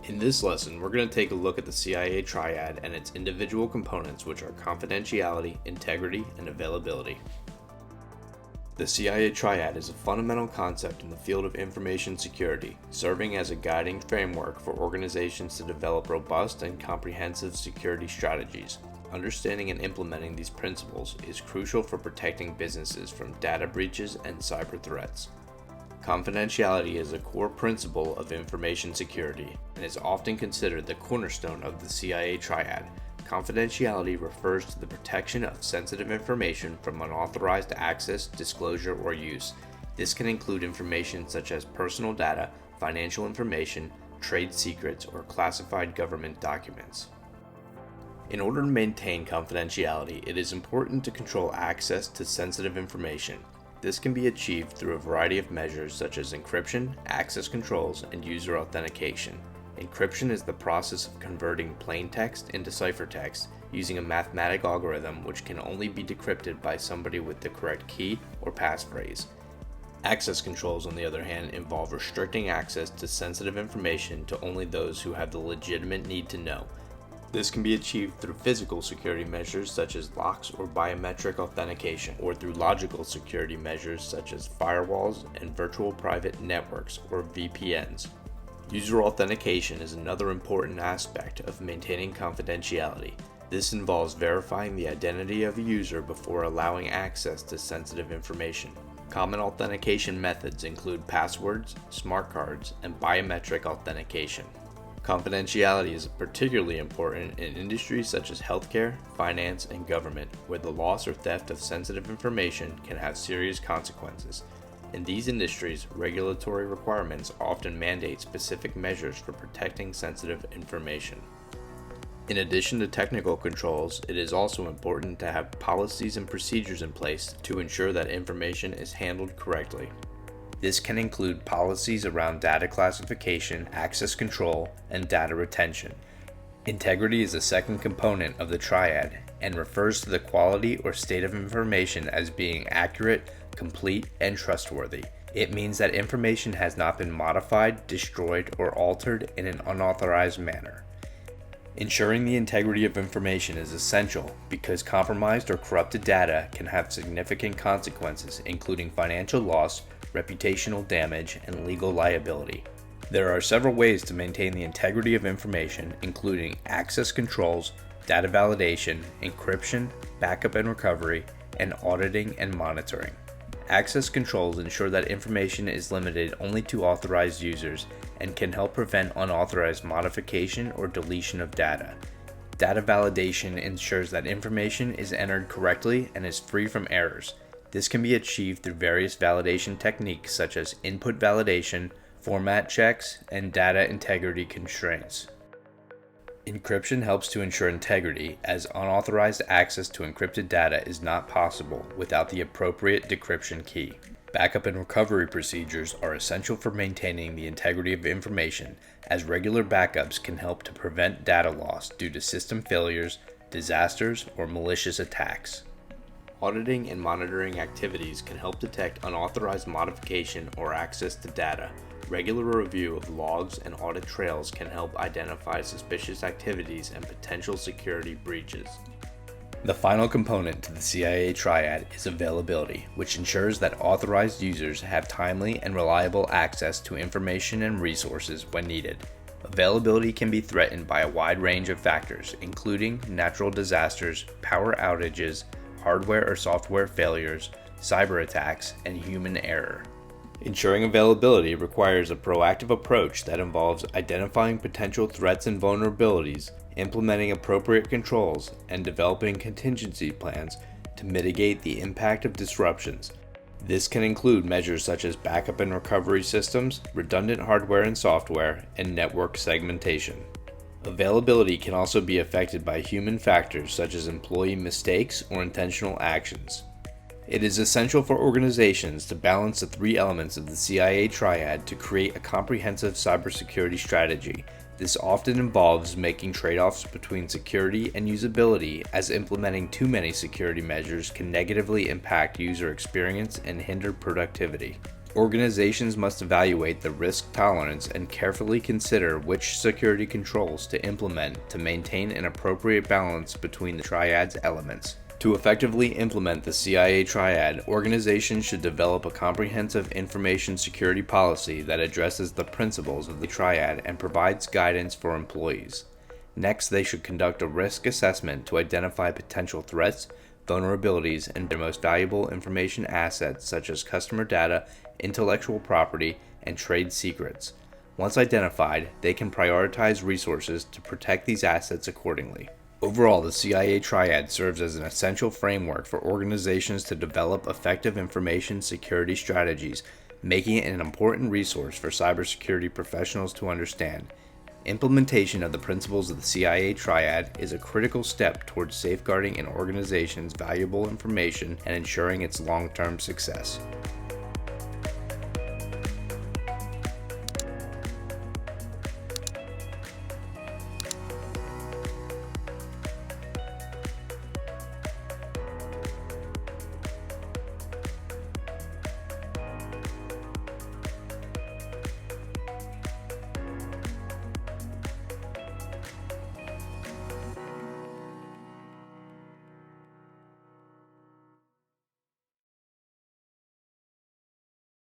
In this lesson, we're going to take a look at the CIA Triad and its individual components, which are confidentiality, integrity, and availability. The CIA Triad is a fundamental concept in the field of information security, serving as a guiding framework for organizations to develop robust and comprehensive security strategies. Understanding and implementing these principles is crucial for protecting businesses from data breaches and cyber threats. Confidentiality is a core principle of information security and is often considered the cornerstone of the CIA Triad. Confidentiality refers to the protection of sensitive information from unauthorized access, disclosure, or use. This can include information such as personal data, financial information, trade secrets, or classified government documents. In order to maintain confidentiality, it is important to control access to sensitive information. This can be achieved through a variety of measures such as encryption, access controls, and user authentication. Encryption is the process of converting plain text into ciphertext using a mathematical algorithm which can only be decrypted by somebody with the correct key or passphrase. Access controls, on the other hand, involve restricting access to sensitive information to only those who have the legitimate need to know. This can be achieved through physical security measures such as locks or biometric authentication, or through logical security measures such as firewalls and virtual private networks, or VPNs. User authentication is another important aspect of maintaining confidentiality. This involves verifying the identity of a user before allowing access to sensitive information. Common authentication methods include passwords, smart cards, and biometric authentication. Confidentiality is particularly important in industries such as healthcare, finance, and government, where the loss or theft of sensitive information can have serious consequences. In these industries, regulatory requirements often mandate specific measures for protecting sensitive information. In addition to technical controls, it is also important to have policies and procedures in place to ensure that information is handled correctly. This can include policies around data classification, access control, and data retention. Integrity is the second component of the triad and refers to the quality or state of information as being accurate, complete, and trustworthy. It means that information has not been modified, destroyed, or altered in an unauthorized manner. Ensuring the integrity of information is essential because compromised or corrupted data can have significant consequences, including financial loss, reputational damage, and legal liability. There are several ways to maintain the integrity of information, including access controls, data validation, encryption, backup and recovery, and auditing and monitoring. Access controls ensure that information is limited only to authorized users and can help prevent unauthorized modification or deletion of data. Data validation ensures that information is entered correctly and is free from errors. This can be achieved through various validation techniques such as input validation, format checks, and data integrity constraints. Encryption helps to ensure integrity, as unauthorized access to encrypted data is not possible without the appropriate decryption key. Backup and recovery procedures are essential for maintaining the integrity of information, as regular backups can help to prevent data loss due to system failures, disasters, or malicious attacks. Auditing and monitoring activities can help detect unauthorized modification or access to data. Regular review of logs and audit trails can help identify suspicious activities and potential security breaches. The final component to the CIA Triad is availability, which ensures that authorized users have timely and reliable access to information and resources when needed. Availability can be threatened by a wide range of factors, including natural disasters, power outages, hardware or software failures, cyber attacks, and human error. Ensuring availability requires a proactive approach that involves identifying potential threats and vulnerabilities, implementing appropriate controls, and developing contingency plans to mitigate the impact of disruptions. This can include measures such as backup and recovery systems, redundant hardware and software, and network segmentation. Availability can also be affected by human factors such as employee mistakes or intentional actions. It is essential for organizations to balance the three elements of the CIA Triad to create a comprehensive cybersecurity strategy. This often involves making trade-offs between security and usability, as implementing too many security measures can negatively impact user experience and hinder productivity. Organizations must evaluate the risk tolerance and carefully consider which security controls to implement to maintain an appropriate balance between the Triad's elements. To effectively implement the CIA Triad, organizations should develop a comprehensive information security policy that addresses the principles of the Triad and provides guidance for employees. Next, they should conduct a risk assessment to identify potential threats, vulnerabilities, and their most valuable information assets such as customer data, intellectual property, and trade secrets. Once identified, they can prioritize resources to protect these assets accordingly. Overall, the CIA Triad serves as an essential framework for organizations to develop effective information security strategies, making it an important resource for cybersecurity professionals to understand. Implementation of the principles of the CIA Triad is a critical step towards safeguarding an organization's valuable information and ensuring its long-term success.